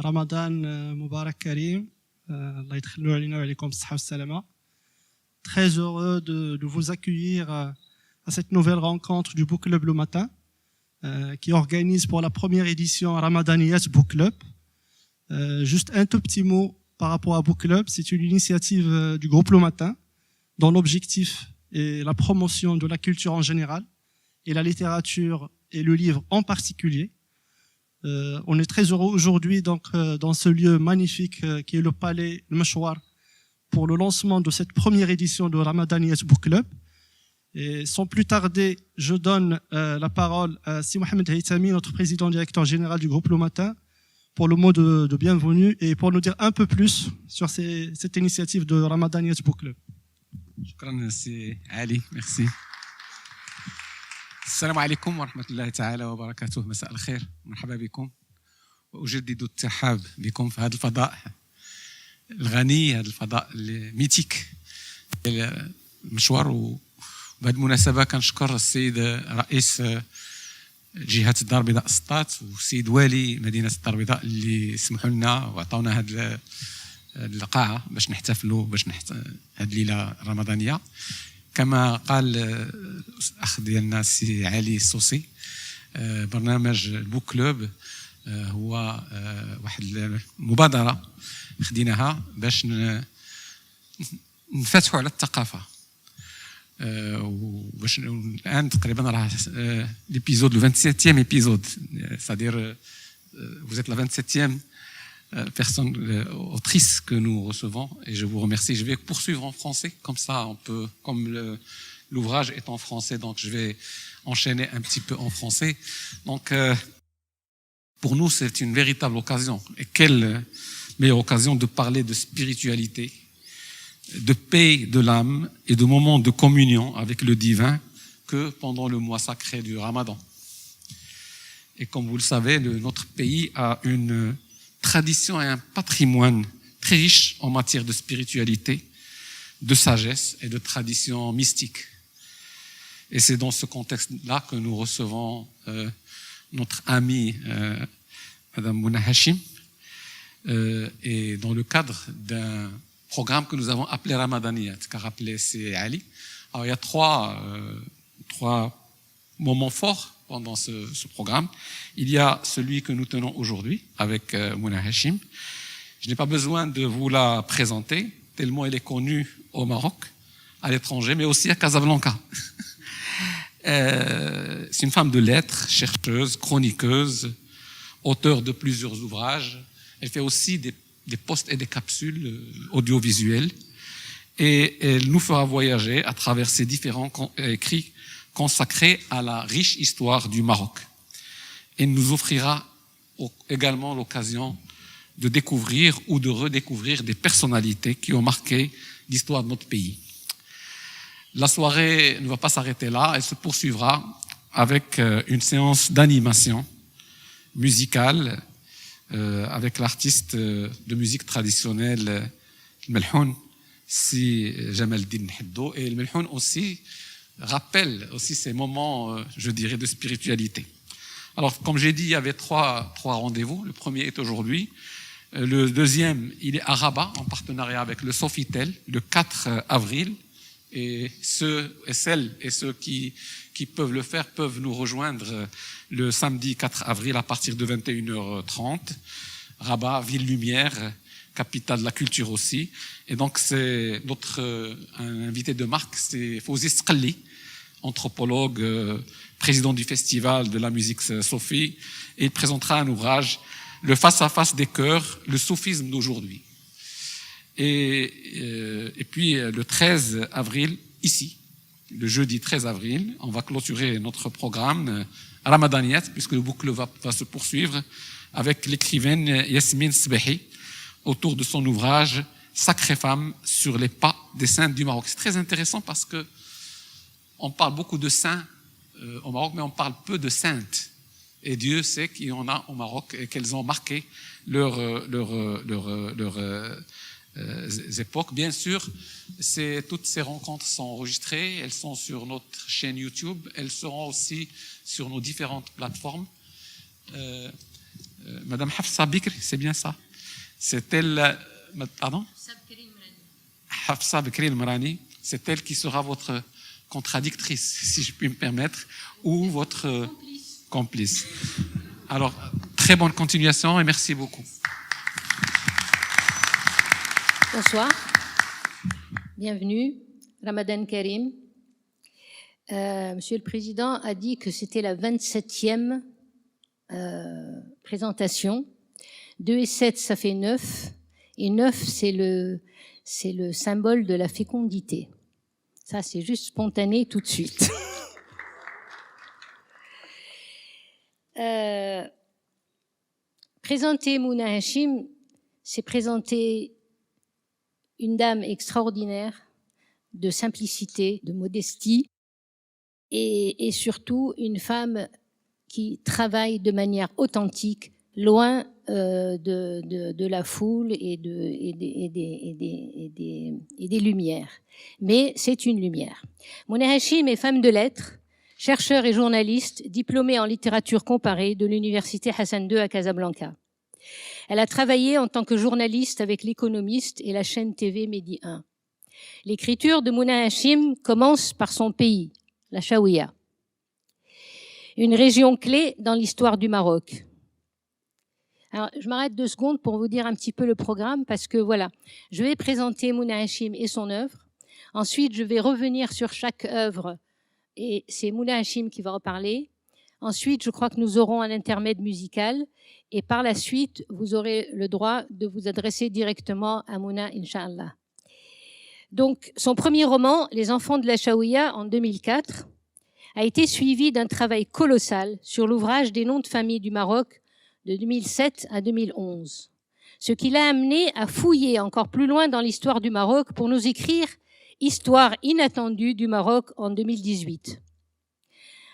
Ramadan Mubarak Karim. Allah yadkhilou alayna wa alaykoum as-sihha wa salama. Très heureux de vous accueillir à cette nouvelle rencontre du Book Club le matin, qui organise pour la première édition Ramadaniyat Book Club. Juste un tout petit mot par rapport à Book Club, c'est une initiative du groupe Le Matin, dont l'objectif est la promotion de la culture en général et la littérature et le livre en particulier. On est très heureux aujourd'hui donc dans ce lieu magnifique qui est le palais Le Meshwar pour le lancement de cette première édition de Ramadaniyat Book Club. Et sans plus tarder, je donne la parole à Si Mohamed Haytami, notre président directeur général du groupe Le Matin, pour le mot de bienvenue et pour nous dire un peu plus sur cette initiative de Ramadaniyat Book Club. شكرا سي علي ميرسي. السلام عليكم ورحمة الله تعالى وبركاته. مساء الخير، مرحبا بكم وأجدد الترحاب بكم في هذا الفضاء الغني، هذا الفضاء الميتيك المشوار. وبهذه المناسبة كنشكر السيد رئيس جهة الدار البيضاء السطات والسيد والي مدينة الدار البيضاء اللي سمحوا لنا وعطونا هذه القاعة باش نحتفلوا هذه الليلة الرمضانية. كما قال الأخ ديالنا السي علي السوسي، برنامج البوك كلوب هو واحد المبادرة خديناها باش نفتحوا على الثقافة. وباش الآن تقريبا راه ليبيزود le 27e épisode, c'est-à-dire vous êtes la 27e personne autrice que nous recevons et je vous remercie. Je vais poursuivre en français, comme ça on peut, comme l'ouvrage est en français, donc je vais enchaîner un petit peu en français. Donc pour nous c'est une véritable occasion, et quelle meilleure occasion de parler de spiritualité, de paix de l'âme et de moments de communion avec le divin que pendant le mois sacré du Ramadan. Et comme vous le savez, notre pays a une tradition et un patrimoine très riche en matière de spiritualité, de sagesse et de tradition mystique. Et c'est dans ce contexte-là que nous recevons notre amie Madame Mouna Hachim, et dans le cadre d'un programme que nous avons appelé Ramadaniyat, qu'a rappelé c'est Ali. Alors il y a trois moments forts pendant ce programme. Il y a celui que nous tenons aujourd'hui avec Mouna Hachim. Je n'ai pas besoin de vous la présenter, tellement elle est connue au Maroc, à l'étranger, mais aussi à Casablanca. C'est une femme de lettres, chercheuse, chroniqueuse, auteure de plusieurs ouvrages. Elle fait aussi des posts et des capsules audiovisuelles, et elle nous fera voyager à travers ces différents écrits consacrés à la riche histoire du Maroc. Elle nous offrira également l'occasion de découvrir ou de redécouvrir des personnalités qui ont marqué l'histoire de notre pays. La soirée ne va pas s'arrêter là, elle se poursuivra avec une séance d'animation musicale avec l'artiste de musique traditionnelle Melhoun, si Jamal Din Heddo. Et Melhoun aussi rappelle aussi ces moments, je dirais, de spiritualité. Alors, comme j'ai dit, il y avait trois rendez-vous. Le premier est aujourd'hui. Le deuxième, il est à Rabat, en partenariat avec le Sofitel, le 4 avril. Et celles et ceux qui peuvent le faire peuvent nous rejoindre le samedi 4 avril à partir de 21h30. Rabat, ville lumière, capitale de la culture aussi. Et donc c'est notre invité de marque, c'est Fawzi Sqalli, anthropologue, président du festival de la musique Sofi, et il présentera un ouvrage, Le face-à-face des cœurs, le soufisme d'aujourd'hui. Et puis le 13 avril, ici, le jeudi 13 avril, on va clôturer notre programme Ramadaniyat, puisque le boucle va se poursuivre avec l'écrivaine Yasmine Sbehi autour de son ouvrage Sacrée femme sur les pas des saints du Maroc. C'est très intéressant parce que on parle beaucoup de saints au Maroc, mais on parle peu de saintes. Et Dieu sait qu'il y en a au Maroc et qu'elles ont marqué leur époques. Bien sûr, toutes ces rencontres sont enregistrées, elles sont sur notre chaîne YouTube, elles seront aussi sur nos différentes plateformes. Madame Hafsa Bikri, c'est bien ça. C'est elle, pardon? Hafsa Bikri El-Marani, c'est elle qui sera votre contradictrice, si je puis me permettre, ou votre complice. Alors, très bonne continuation et merci beaucoup. Bonsoir, bienvenue, Ramadan Karim. Monsieur le Président a dit que c'était la 27e présentation. 2 et 7, ça fait 9. Et 9, c'est le symbole de la fécondité. Ça, c'est juste spontané tout de suite. Présenter Mouna Hachim, c'est présenter une dame extraordinaire, de simplicité, de modestie, et surtout une femme qui travaille de manière authentique, loin de la foule et des lumières. Mais c'est une lumière. Mouna Hachim est femme de lettres, chercheur et journaliste, diplômée en littérature comparée de l'université Hassan II à Casablanca. Elle a travaillé en tant que journaliste avec l'Économiste et la chaîne TV Medi 1. L'écriture de Mouna Hachim commence par son pays, la Chaouia, une région clé dans l'histoire du Maroc. Alors, je m'arrête 2 secondes pour vous dire un petit peu le programme, parce que voilà, je vais présenter Mouna Hachim et son œuvre. Ensuite, je vais revenir sur chaque œuvre, et c'est Mouna Hachim qui va en parler. Ensuite, je crois que nous aurons un intermède musical, et par la suite, vous aurez le droit de vous adresser directement à Mouna, Inch'Allah. Donc, son premier roman, Les enfants de la Chaouia, en 2004, a été suivi d'un travail colossal sur l'ouvrage des noms de famille du Maroc de 2007 à 2011. Ce qui l'a amené à fouiller encore plus loin dans l'histoire du Maroc pour nous écrire Histoire inattendue du Maroc en 2018.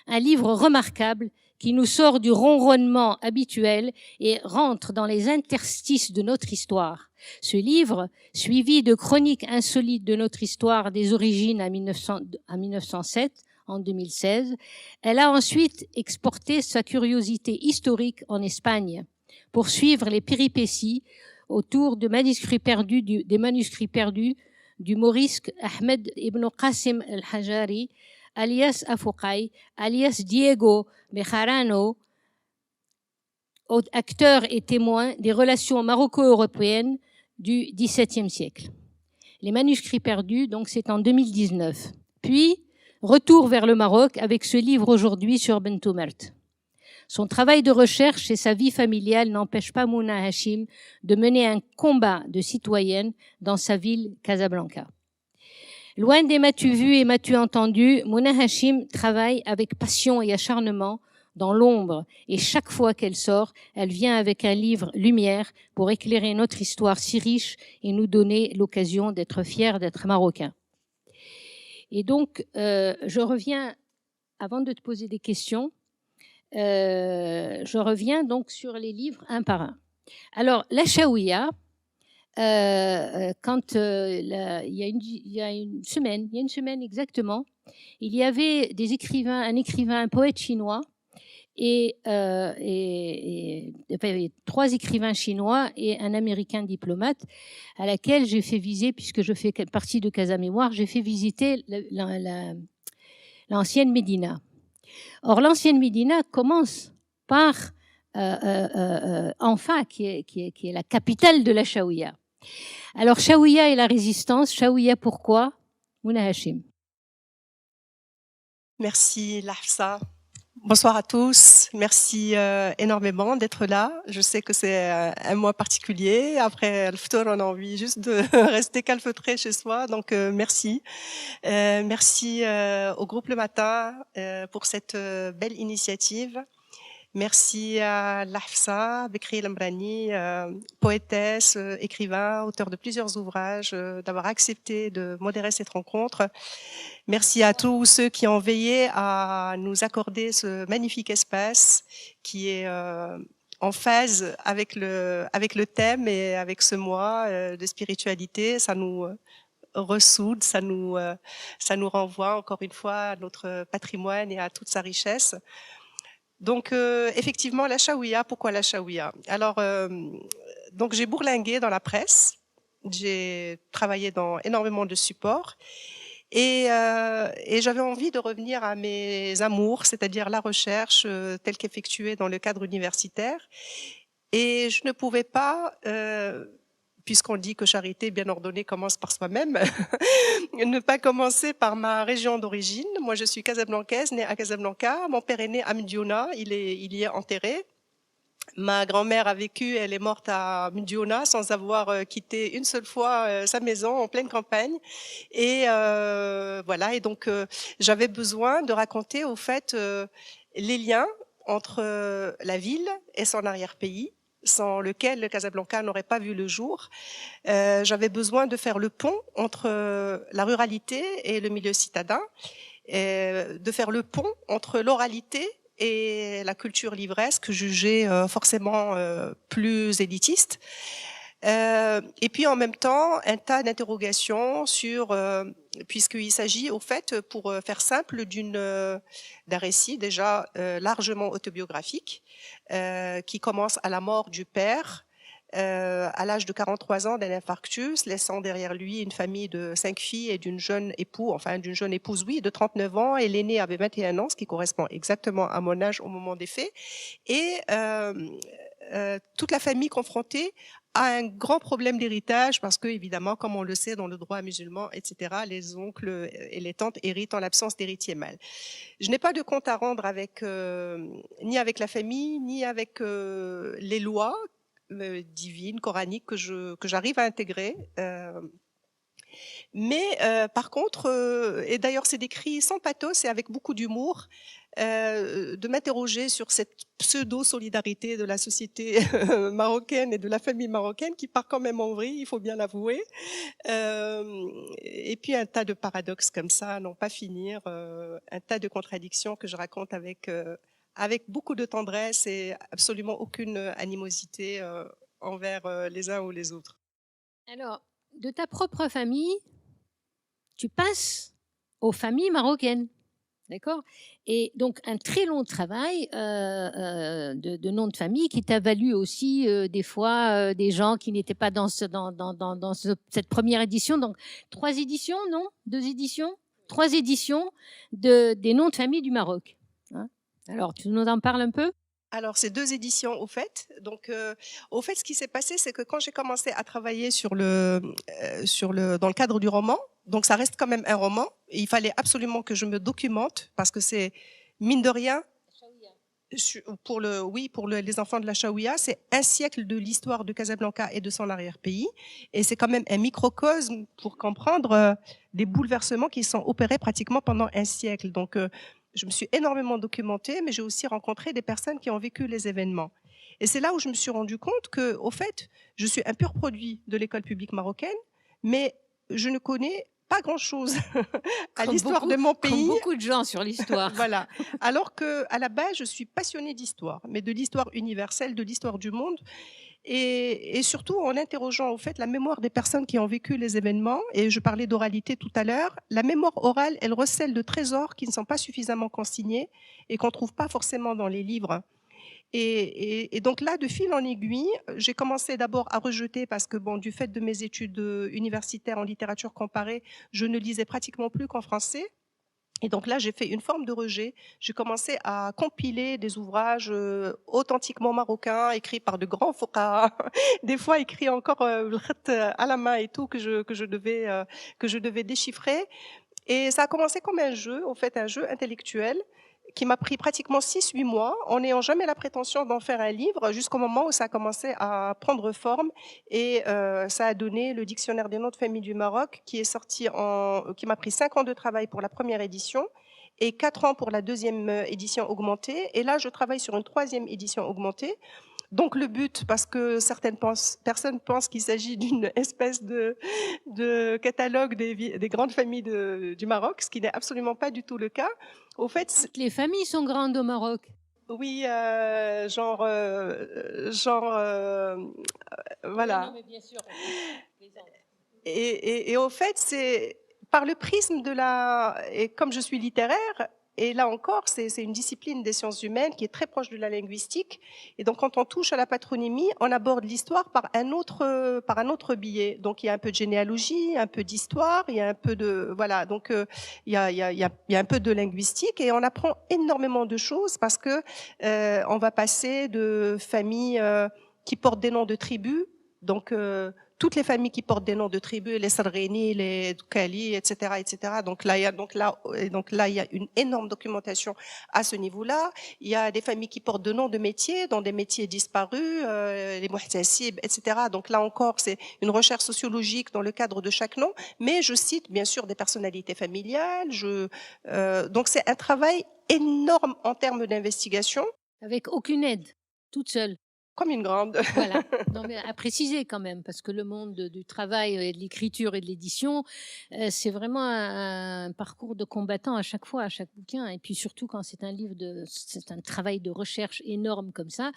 Un livre remarquable qui nous sort du ronronnement habituel et rentre dans les interstices de notre histoire. Ce livre, suivi de chroniques insolites de notre histoire des origines à 1907, en 2016, elle a ensuite exporté sa curiosité historique en Espagne pour suivre les péripéties autour des manuscrits perdus du morisque Ahmed ibn Qasim al-Hajari, alias Afouqaï, alias Diego Bejarano, acteur et témoin des relations maroco-européennes du XVIIe siècle. Les manuscrits perdus, donc c'est en 2019. Puis, retour vers le Maroc avec ce livre aujourd'hui sur Bentoumert. Son travail de recherche et sa vie familiale n'empêchent pas Mouna Hachim de mener un combat de citoyenne dans sa ville Casablanca. Loin des m'as-tu vu et m'as-tu entendu, Mouna Hachim travaille avec passion et acharnement dans l'ombre, et chaque fois qu'elle sort, elle vient avec un livre lumière pour éclairer notre histoire si riche et nous donner l'occasion d'être fiers d'être marocains. Et donc, je reviens, avant de te poser des questions, je reviens donc sur les livres un par un. Alors, la Chaouia, quand il y a une semaine exactement, il y avait un poète chinois et 3 écrivains chinois et un Américain diplomate à laquelle j'ai fait visiter, puisque je fais partie de Casa Mémoire, j'ai fait visiter l'ancienne Médina. Or, l'ancienne Médina commence par Anfa, qui est la capitale de la Chaouia. Alors, Chaouia et la résistance, Chaouia pourquoi? Mouna Hachim. Merci Lahfsa. Bonsoir à tous. Merci énormément d'être là. Je sais que c'est un mois particulier. Après le ftour, on a envie juste de rester calfeutré chez soi. Donc merci. Merci au groupe Le Matin pour cette belle initiative. Merci à Lahfsa Bikri El-Marani, poétesse, écrivain, auteur de plusieurs ouvrages, d'avoir accepté de modérer cette rencontre. Merci à tous ceux qui ont veillé à nous accorder ce magnifique espace qui est en phase avec le thème et avec ce mois de spiritualité. Ça nous ressoude, ça nous renvoie encore une fois à notre patrimoine et à toute sa richesse. Donc, effectivement, la Chaouia, pourquoi la Chaouia? Alors, donc j'ai bourlingué dans la presse, j'ai travaillé dans énormément de supports et j'avais envie de revenir à mes amours, c'est-à-dire la recherche telle qu'effectuée dans le cadre universitaire. Et je ne pouvais pas, puisqu'on dit que charité bien ordonnée commence par soi-même, ne pas commencer par ma région d'origine. Moi, je suis casablancaise, née à Casablanca. Mon père est né à Mdiona, il y est enterré. Ma grand-mère a vécu, elle est morte à Mdiona sans avoir quitté une seule fois sa maison en pleine campagne. Et voilà, et donc j'avais besoin de raconter au fait les liens entre la ville et son arrière-pays, sans lequel le Casablanca n'aurait pas vu le jour. J'avais besoin de faire le pont entre la ruralité et le milieu citadin, de faire le pont entre l'oralité et la culture livresque jugée forcément plus élitiste. Et puis en même temps, un tas d'interrogations sur, puisqu'il s'agit au fait, pour faire simple, d'un récit déjà largement autobiographique, qui commence à la mort du père, à l'âge de 43 ans d'un infarctus, laissant derrière lui une famille de 5 filles et d'une jeune épouse, oui, de 39 ans, et l'aînée avait 21 ans, ce qui correspond exactement à mon âge au moment des faits, et toute la famille confrontée à un grand problème d'héritage, parce que, évidemment, comme on le sait dans le droit musulman, etc., les oncles et les tantes héritent en l'absence d'héritier mâle. Je n'ai pas de compte à rendre ni avec la famille, ni avec les lois divines, coraniques que j'arrive à intégrer. Mais par contre, et d'ailleurs c'est décrit sans pathos et avec beaucoup d'humour, de m'interroger sur cette pseudo-solidarité de la société marocaine et de la famille marocaine qui part quand même en vrille, il faut bien l'avouer. Et puis un tas de paradoxes comme ça, à n'en pas finir, un tas de contradictions que je raconte avec beaucoup de tendresse et absolument aucune animosité envers les uns ou les autres. Alors, de ta propre famille, tu passes aux familles marocaines, d'accord? Et donc, un très long travail de nom de famille qui t'a valu aussi des fois des gens qui n'étaient pas dans cette première édition. Donc, 3 éditions, non? 2 éditions? 3 éditions des noms de famille du Maroc. Hein? Alors, tu nous en parles un peu? Alors, c'est 2 éditions au fait. Donc, au fait, ce qui s'est passé, c'est que quand j'ai commencé à travailler dans le cadre du roman, donc ça reste quand même un roman, et il fallait absolument que je me documente parce que c'est, mine de rien, pour les enfants de la Chaouia, c'est un siècle de l'histoire de Casablanca et de son arrière-pays, et c'est quand même un microcosme pour comprendre des bouleversements qui sont opérés pratiquement pendant un siècle. Donc, je me suis énormément documentée, mais j'ai aussi rencontré des personnes qui ont vécu les événements. Et c'est là où je me suis rendu compte que, au fait, je suis un pur produit de l'école publique marocaine, mais je ne connais pas grand-chose à l'histoire de mon pays. Comme beaucoup de gens sur l'histoire. Voilà. Alors qu'à la base, je suis passionnée d'histoire, mais de l'histoire universelle, de l'histoire du monde. Et surtout en interrogeant au fait la mémoire des personnes qui ont vécu les événements, et je parlais d'oralité tout à l'heure, la mémoire orale, elle recèle de trésors qui ne sont pas suffisamment consignés et qu'on ne trouve pas forcément dans les livres. Et donc là, de fil en aiguille, j'ai commencé d'abord à rejeter parce que, bon, du fait de mes études universitaires en littérature comparée, je ne lisais pratiquement plus qu'en français. Et donc là, j'ai fait une forme de rejet. J'ai commencé à compiler des ouvrages authentiquement marocains, écrits par de grands fuqaha, des fois écrits encore à la main et tout, que je devais déchiffrer. Et ça a commencé comme un jeu, en fait, un jeu intellectuel qui m'a pris pratiquement 6-8 mois, en n'ayant jamais la prétention d'en faire un livre, jusqu'au moment où ça a commencé à prendre forme et ça a donné le dictionnaire des noms de famille du Maroc qui est sorti qui m'a pris 5 ans de travail pour la première édition et 4 ans pour la deuxième édition augmentée. Et là, je travaille sur une 3e édition augmentée. Donc le but, parce que certaines personnes pensent qu'il s'agit d'une espèce de catalogue des grandes familles du Maroc, ce qui n'est absolument pas du tout le cas. Au fait, toutes les familles sont grandes au Maroc. Oui, voilà. Oui, non, mais bien sûr. Et au fait, c'est par le prisme et comme je suis littéraire, Et là encore, c'est une discipline des sciences humaines qui est très proche de la linguistique. Et donc, quand on touche à la patronymie, on aborde l'histoire par un autre biais. Donc, il y a un peu de généalogie, un peu d'histoire, il y a un peu de voilà. Donc, il y a un peu de linguistique et on apprend énormément de choses parce que on va passer de familles qui portent des noms de tribus. Donc, toutes les familles qui portent des noms de tribus, les Sarghini, les Doukali, etc., etc. Donc là, il y a une énorme documentation à ce niveau-là. Il y a des familles qui portent de noms de métiers, dans des métiers disparus, les Muhtasib, etc. Donc là encore, c'est une recherche sociologique dans le cadre de chaque nom. Mais je cite bien sûr des personnalités familiales. Donc c'est un travail énorme en termes d'investigation. Avec aucune aide, toute seule. Comme une grande. Voilà. Non, mais à préciser quand même, parce que le monde du travail et de l'écriture et de l'édition, c'est vraiment un parcours de combattant à chaque fois, à chaque bouquin. Et puis surtout quand c'est c'est un travail de recherche énorme comme ça,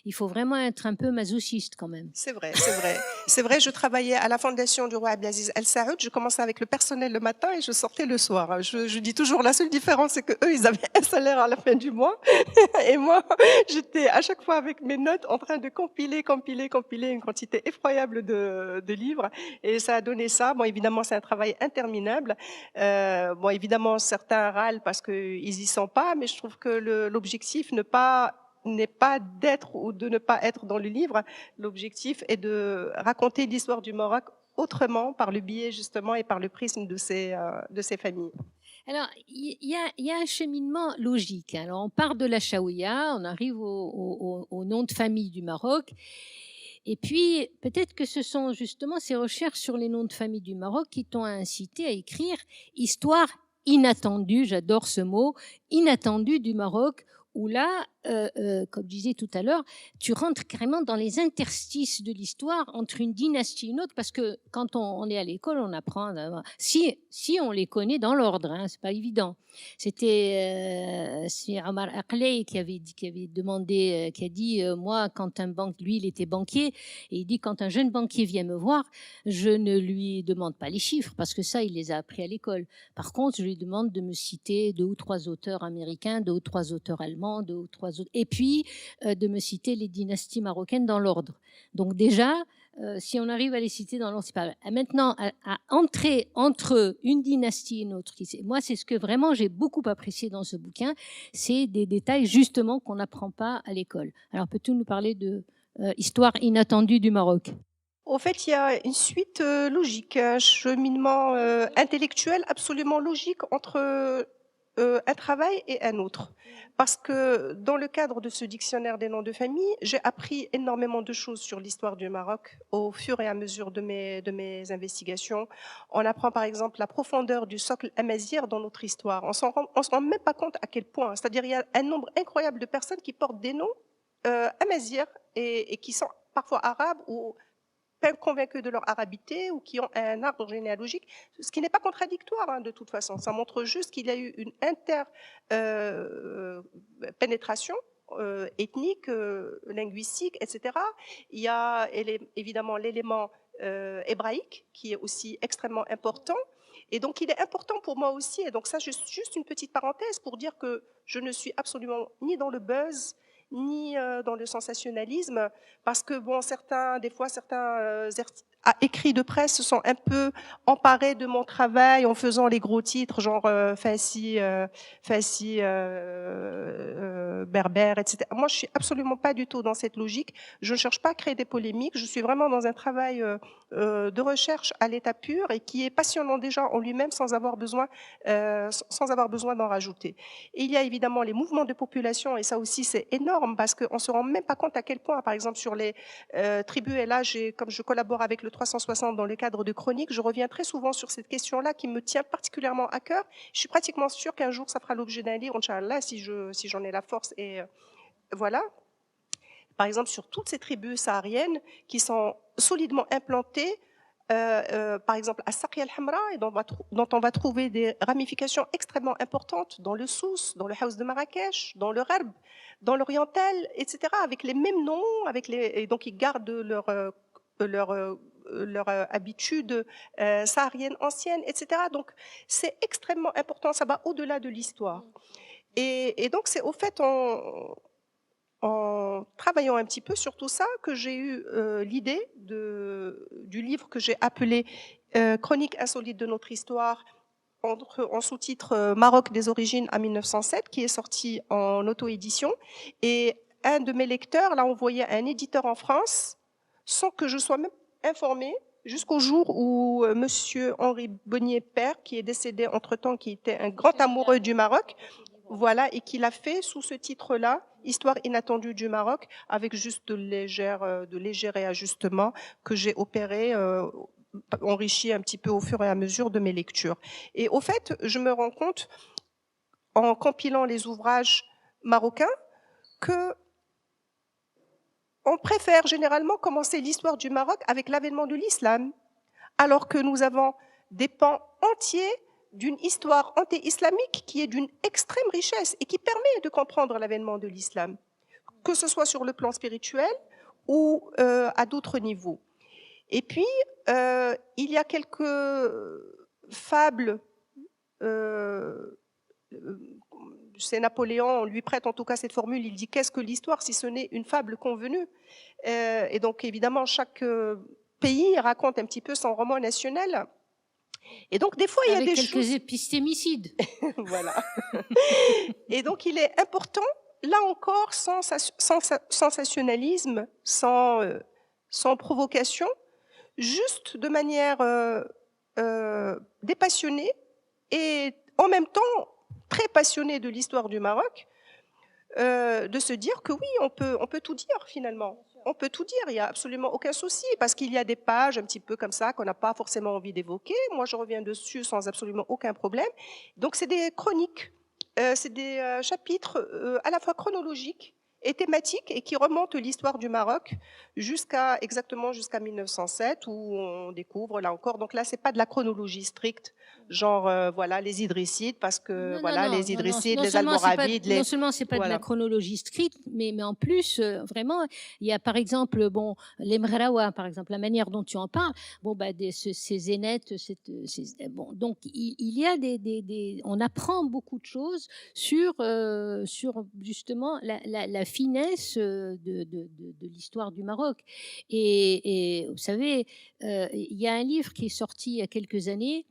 il faut vraiment être un peu masochiste quand même. C'est vrai, c'est vrai. C'est vrai, je travaillais à la fondation du roi Abdelaziz El Saoud. Je commençais avec le personnel le matin et je sortais le soir. Je dis toujours, la seule différence, c'est que eux, ils avaient un salaire à la fin du mois. Et moi, j'étais à chaque fois avec mes notes en train de compiler une quantité effroyable de livres. Et ça a donné ça. Bon, évidemment, c'est un travail interminable. Bon, évidemment, certains râlent parce qu'ils y sont pas, mais je trouve que l'objectif n'est pas d'être ou de ne pas être dans le livre. L'objectif est de raconter l'histoire du Maroc autrement, par le biais justement et par le prisme de ces familles. Alors, il y a un cheminement logique. Alors, on part de la Chaouia, on arrive au nom de famille du Maroc. Et puis, peut-être que ce sont justement ces recherches sur les noms de famille du Maroc qui t'ont incité à écrire Histoire inattendue, j'adore ce mot, inattendue du Maroc, où là, comme je disais tout à l'heure, tu rentres carrément dans les interstices de l'histoire entre une dynastie et une autre, parce que quand on est à l'école, on apprend, si on les connaît dans l'ordre, hein, c'est pas évident. C'est Omar Aqley qui avait demandé, qui a dit, moi, quand lui, il était banquier, et il dit, quand un jeune banquier vient me voir, je ne lui demande pas les chiffres, parce que ça, il les a appris à l'école. Par contre, je lui demande de me citer 2 ou 3 auteurs américains, 2 ou 3 auteurs allemands, 2 ou 3 autres, et puis de me citer les dynasties marocaines dans l'ordre. Donc déjà, si on arrive à les citer dans l'ordre, c'est pas mal. Maintenant, à entrer entre une dynastie et une autre, moi, c'est ce que vraiment j'ai beaucoup apprécié dans ce bouquin, c'est des détails justement qu'on n'apprend pas à l'école. Alors, peux-tu nous parler de Histoire inattendue du Maroc ? Au fait, il y a une suite logique, un cheminement intellectuel absolument logique entre un travail et un autre. Parce que dans le cadre de ce dictionnaire des noms de famille, j'ai appris énormément de choses sur l'histoire du Maroc au fur et à mesure de mes investigations. On apprend par exemple la profondeur du socle amazigh dans notre histoire. On se rend même pas compte à quel point. C'est-à-dire il y a un nombre incroyable de personnes qui portent des noms amazigh et qui sont parfois arabes ou pas convaincus de leur arabité ou qui ont un arbre généalogique, ce qui n'est pas contradictoire hein, de toute façon. Ça montre juste qu'il y a eu une interpénétration ethnique, linguistique, etc. Il y a évidemment l'élément hébraïque qui est aussi extrêmement important. Et donc, il est important pour moi aussi, et donc ça, juste une petite parenthèse pour dire que je ne suis absolument ni dans le buzz, ni dans le sensationnalisme, parce que bon, certains écrits de presse se sont un peu emparés de mon travail en faisant les gros titres, genre Fassi, Berbère, etc. Moi, je suis absolument pas du tout dans cette logique. Je ne cherche pas à créer des polémiques. Je suis vraiment dans un travail de recherche à l'état pur et qui est passionnant déjà en lui-même sans avoir besoin d'en rajouter. Et il y a évidemment les mouvements de population, et ça aussi c'est énorme parce qu'on ne se rend même pas compte à quel point, par exemple sur les tribus, et là comme je collabore avec le 360 dans le cadre de chroniques, je reviens très souvent sur cette question-là qui me tient particulièrement à cœur. Je suis pratiquement sûre qu'un jour ça fera l'objet d'un livre, Inch'Allah, si j'en ai la force. Et voilà. Par exemple, sur toutes ces tribus sahariennes qui sont solidement implantées, par exemple à Saqi al-Hamra, et dont on va trouver des ramifications extrêmement importantes dans le Souss, dans le Haus de Marrakech, dans le Gharb, dans l'Oriental, etc., avec les mêmes noms, et donc ils gardent leur leur habitude saharienne ancienne, etc. Donc c'est extrêmement important, ça va au-delà de l'histoire. Et donc c'est au fait en travaillant un petit peu sur tout ça que j'ai eu l'idée du livre que j'ai appelé Chronique insolite de notre histoire, en sous-titre Maroc des origines à 1907, qui est sorti en auto-édition. Et un de mes lecteurs l'a envoyé à un éditeur en France sans que je sois même informée, jusqu'au jour où monsieur Henri Bonnier-Père, qui est décédé entre-temps, qui était un grand amoureux du Maroc, voilà, et qui l'a fait sous ce titre-là, Histoire inattendue du Maroc, avec juste de légers réajustements que j'ai opérés, enrichi un petit peu au fur et à mesure de mes lectures. Et au fait, je me rends compte, en compilant les ouvrages marocains, que on préfère généralement commencer l'histoire du Maroc avec l'avènement de l'islam, alors que nous avons des pans entiers d'une histoire anti-islamique qui est d'une extrême richesse et qui permet de comprendre l'avènement de l'islam, que ce soit sur le plan spirituel ou à d'autres niveaux. Et puis, il y a quelques fables, c'est Napoléon, on lui prête en tout cas cette formule, il dit « qu'est-ce que l'histoire si ce n'est une fable convenue ?» Et donc évidemment, chaque pays raconte un petit peu son roman national. Et donc des fois, il y a des choses... Avec quelques épistémicides. Voilà. Et donc il est important, là encore, sans sensationnalisme, sans provocation, juste de manière dépassionnée et en même temps très passionnée de l'histoire du Maroc, de se dire que oui, on peut tout dire finalement. On peut tout dire, il n'y a absolument aucun souci, parce qu'il y a des pages un petit peu comme ça qu'on n'a pas forcément envie d'évoquer. Moi, je reviens dessus sans absolument aucun problème. Donc, c'est des chroniques, c'est des chapitres à la fois chronologiques et thématiques et qui remontent l'histoire du Maroc exactement jusqu'à 1907 où on découvre là encore. Donc là, c'est pas de la chronologie stricte, genre voilà les Idrissides parce que les Idrissides, les Almoravides, non seulement c'est pas de la chronologie stricte, mais en plus vraiment il y a par exemple les Mghrawa par exemple, la manière dont tu en parles, ces zénètes, donc il y a on apprend beaucoup de choses sur justement la finesse de l'histoire du Maroc. Et vous savez, il y a un livre qui est sorti il y a quelques années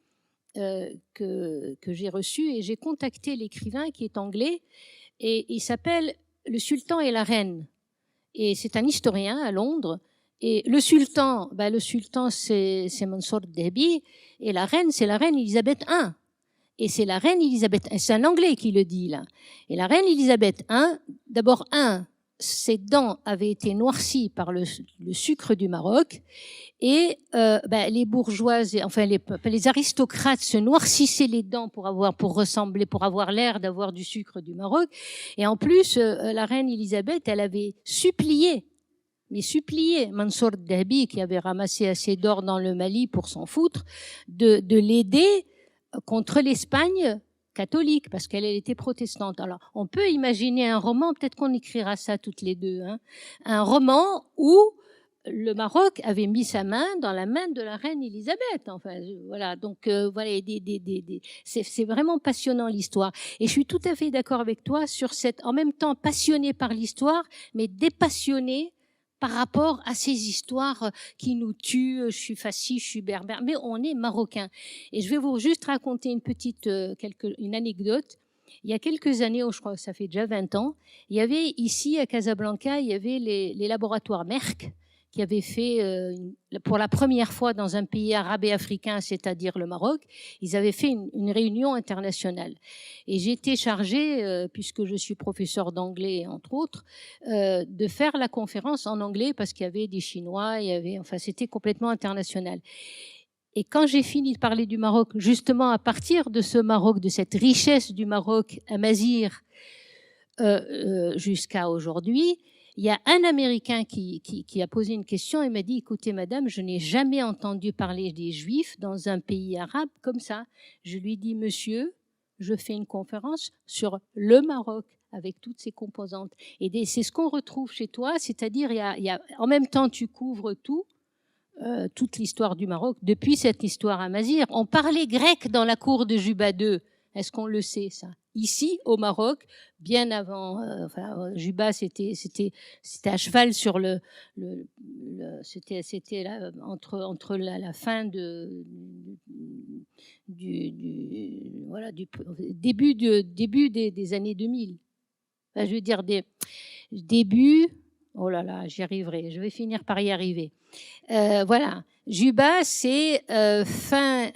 que j'ai reçu et j'ai contacté l'écrivain qui est anglais et il s'appelle Le Sultan et la Reine. Et c'est un historien à Londres. Et le sultan c'est Mansour Dehbi et la reine, c'est la reine Elisabeth I. Et c'est la reine Elisabeth I, c'est un anglais qui le dit là. Et la reine Elisabeth I, d'abord ses dents avaient été noircies par le sucre du Maroc et les bourgeoises, enfin les aristocrates se noircissaient les dents pour avoir l'air d'avoir du sucre du Maroc. Et en plus, la reine Elisabeth, elle avait supplié Mansour Dehbi, qui avait ramassé assez d'or dans le Mali pour s'en foutre, de l'aider contre l'Espagne catholique, parce qu'elle était protestante. Alors, on peut imaginer un roman, peut-être qu'on écrira ça toutes les deux, un roman où le Maroc avait mis sa main dans la main de la reine Elisabeth. Enfin, voilà. Donc, voilà, c'est vraiment passionnant l'histoire. Et je suis tout à fait d'accord avec toi sur en même temps passionné par l'histoire, mais dépassionné par rapport à ces histoires qui nous tuent. Je suis fasci, je suis berbère, mais on est marocain. Et je vais vous juste raconter une anecdote. Il y a quelques années, je crois que ça fait déjà 20 ans, il y avait ici à Casablanca, il y avait les laboratoires Merck qui avaient fait, pour la première fois dans un pays arabe et africain, c'est-à-dire le Maroc, ils avaient fait une réunion internationale. Et j'ai été chargée, puisque je suis professeur d'anglais, entre autres, de faire la conférence en anglais parce qu'il y avait des Chinois, c'était complètement international. Et quand j'ai fini de parler du Maroc, justement à partir de ce Maroc, de cette richesse du Maroc amazigh jusqu'à aujourd'hui, il y a un Américain qui a posé une question et m'a dit « Écoutez, madame, je n'ai jamais entendu parler des Juifs dans un pays arabe comme ça. » Je lui dis « Monsieur, je fais une conférence sur le Maroc avec toutes ses composantes. » Et c'est ce qu'on retrouve chez toi, c'est-à-dire en même temps tu couvres tout, toute l'histoire du Maroc depuis cette histoire amazighe. On parlait grec dans la cour de Juba II. Est-ce qu'on le sait, ça? Ici, au Maroc, bien avant, Juba, c'était à cheval sur c'était là, entre la fin du début des années 2000. Enfin, je veux dire début. Oh là là, j'y arriverai. Je vais finir par y arriver. Voilà. Juba, c'est fin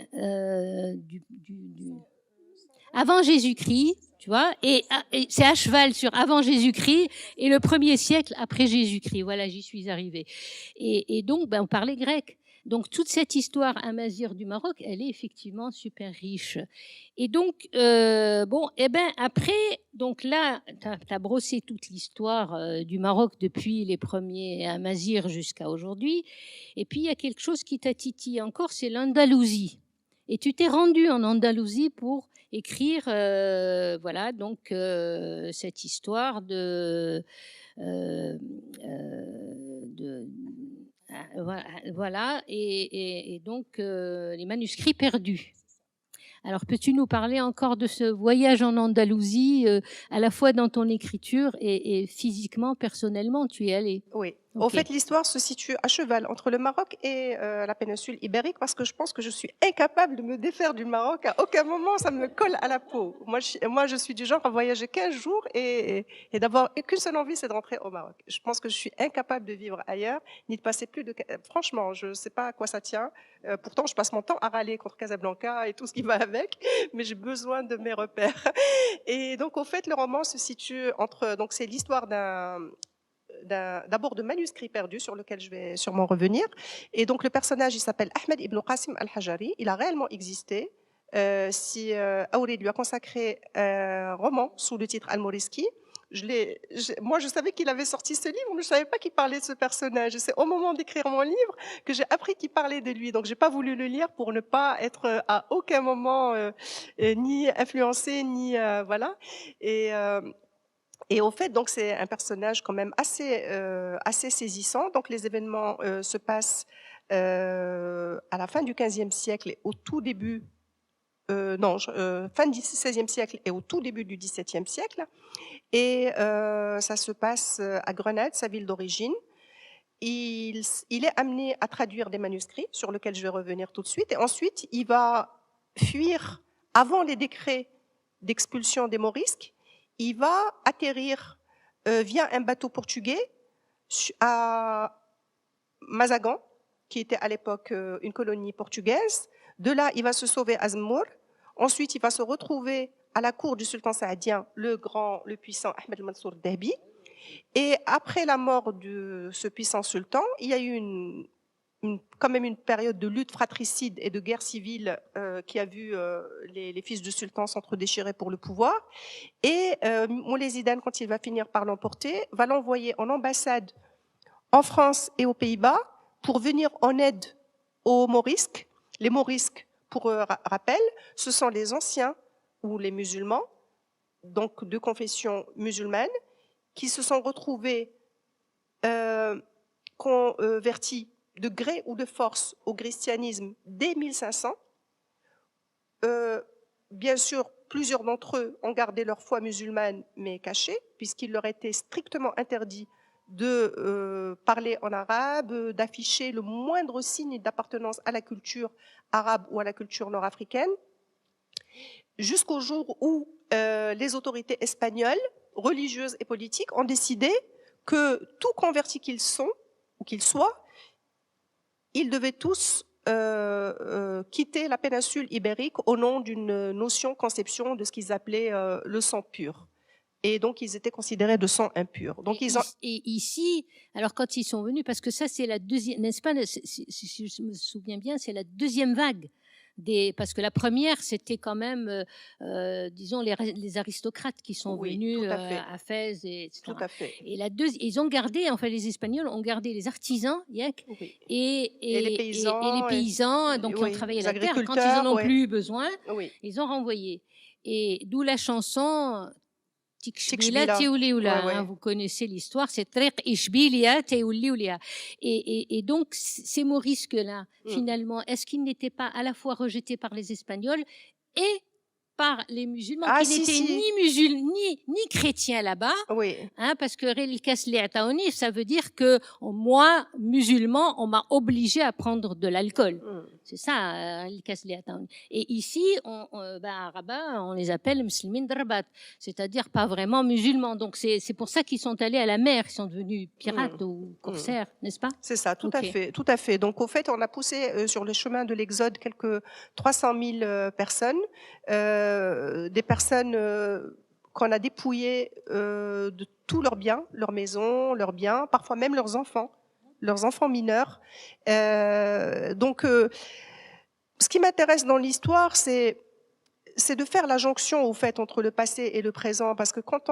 avant Jésus-Christ, tu vois, et c'est à cheval sur avant Jésus-Christ et le 1er siècle après Jésus-Christ. Voilà, j'y suis arrivée. Et donc, on parlait grec. Donc, toute cette histoire amazighe du Maroc, elle est effectivement super riche. Et donc, après, donc là, t'as brossé toute l'histoire du Maroc depuis les premiers amazighs jusqu'à aujourd'hui. Et puis, il y a quelque chose qui t'a titillé encore, c'est l'Andalousie. Et tu t'es rendu en Andalousie pour écrire, cette histoire et donc les manuscrits perdus. Alors, peux-tu nous parler encore de ce voyage en Andalousie, à la fois dans ton écriture et physiquement, personnellement, tu es allé? Oui. Ok. En fait, l'histoire se situe à cheval entre le Maroc et la péninsule ibérique parce que je pense que je suis incapable de me défaire du Maroc. À aucun moment, ça me colle à la peau. Moi, je suis du genre à voyager 15 jours et d'avoir qu'une seule envie, c'est de rentrer au Maroc. Je pense que je suis incapable de vivre ailleurs, ni de passer plus de... Franchement, je ne sais pas à quoi ça tient. Pourtant, je passe mon temps à râler contre Casablanca et tout ce qui va avec, mais j'ai besoin de mes repères. Et donc, au fait, le roman se situe entre... Donc, c'est l'histoire d'abord de manuscrits perdus sur lequel je vais sûrement revenir. Et donc le personnage, il s'appelle Ahmed ibn Qasim al-Hajari. Il a réellement existé. Aourid lui a consacré un roman sous le titre Al-Moriski. Moi, je savais qu'il avait sorti ce livre, mais je ne savais pas qu'il parlait de ce personnage. C'est au moment d'écrire mon livre que j'ai appris qu'il parlait de lui. Donc, je n'ai pas voulu le lire pour ne pas être à aucun moment ni influencé, ni... voilà. Et au fait, donc c'est un personnage quand même assez saisissant. Donc les événements se passent à la fin du XVe siècle et au tout début, fin du XVIe siècle et au tout début du XVIIe siècle. Et ça se passe à Grenade, sa ville d'origine. Il est amené à traduire des manuscrits sur lesquels je vais revenir tout de suite. Et ensuite, il va fuir avant les décrets d'expulsion des Morisques. Il va atterrir via un bateau portugais à Mazagan, qui était à l'époque une colonie portugaise. De là, il va se sauver à Zmour. Ensuite, il va se retrouver à la cour du sultan saadien, le puissant Ahmed Mansour Dahbi. Et après la mort de ce puissant sultan, il y a eu quand même une période de lutte fratricide et de guerre civile qui a vu les fils du sultan s'entre-déchirer pour le pouvoir. Et Moulay Zidane, quand il va finir par l'emporter, va l'envoyer en ambassade en France et aux Pays-Bas pour venir en aide aux Morisques. Les Morisques, pour rappel, ce sont les anciens ou les musulmans, donc de confession musulmane, qui se sont retrouvés convertis de gré ou de force au christianisme dès 1500. Bien sûr, plusieurs d'entre eux ont gardé leur foi musulmane, mais cachée, puisqu'il leur était strictement interdit de parler en arabe, d'afficher le moindre signe d'appartenance à la culture arabe ou à la culture nord-africaine, jusqu'au jour où les autorités espagnoles, religieuses et politiques, ont décidé que tout converti qu'ils sont, ou qu'ils soient, ils devaient tous quitter la péninsule ibérique au nom d'une conception de ce qu'ils appelaient le sang pur. Et donc, ils étaient considérés de sang impur. Donc, et ici, alors quand ils sont venus, parce que ça, c'est la deuxième, n'est-ce pas, si je me souviens bien, c'est la deuxième vague. Parce que la première, c'était quand même, disons, les aristocrates qui sont venus à Fès, etc. Tout à fait. Et ils ont gardé, enfin, les Espagnols ont gardé les artisans, et les paysans, donc qui ont travaillé la terre. Quand ils en ont plus besoin, ils ont renvoyé. Et d'où la chanson Tikshbila Teoulioula, vous connaissez l'histoire, c'est Triq Ishbilia Teoulioula. Et donc, ces morisques-là, finalement, est-ce qu'ils n'étaient pas à la fois rejetés par les Espagnols et par les musulmans qui n'étaient ni chrétiens là-bas, parce que ça veut dire que moi, musulman, on m'a obligé à prendre de l'alcool. C'est ça, et ici, à Rabat, on les appelle muslimin d'Rabat, c'est-à-dire pas vraiment musulmans. Donc c'est pour ça qu'ils sont allés à la mer, ils sont devenus pirates ou corsaires, n'est-ce pas? C'est ça, tout à fait. Donc au fait, on a poussé sur le chemin de l'Exode quelques 300 000 personnes. Des personnes qu'on a dépouillées de tous leurs biens, leurs maisons, leurs biens, parfois même leurs enfants mineurs. Donc, ce qui m'intéresse dans l'histoire, c'est de faire la jonction au fait entre le passé et le présent, parce que quand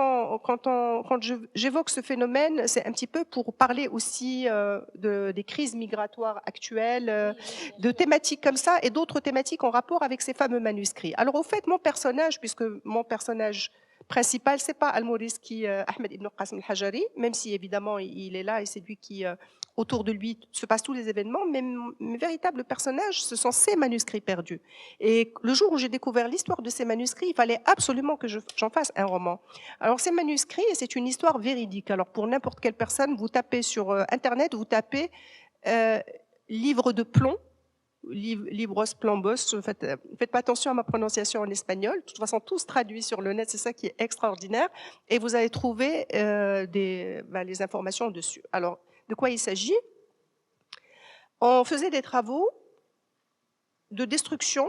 j'évoque ce phénomène, c'est un petit peu pour parler aussi des crises migratoires actuelles, de thématiques comme ça et d'autres thématiques en rapport avec ces fameux manuscrits. Alors au fait, mon personnage, puisque mon personnage principal, c'est pas Al-Mouriski Ahmed ibn Qasim al-Hajari, même si évidemment il est là et c'est lui qui autour de lui se passent tous les événements, mais mes véritables personnages, ce sont ces manuscrits perdus. Et le jour où j'ai découvert l'histoire de ces manuscrits, il fallait absolument que j'en fasse un roman. Alors ces manuscrits, c'est une histoire véridique. Alors pour n'importe quelle personne, vous tapez sur Internet, vous tapez livre de plomb, Libros Plombos, faites pas attention à ma prononciation en espagnol, de toute façon tous traduits sur le net, c'est ça qui est extraordinaire, et vous allez trouver les informations dessus. Alors, de quoi il s'agit? On faisait des travaux de destruction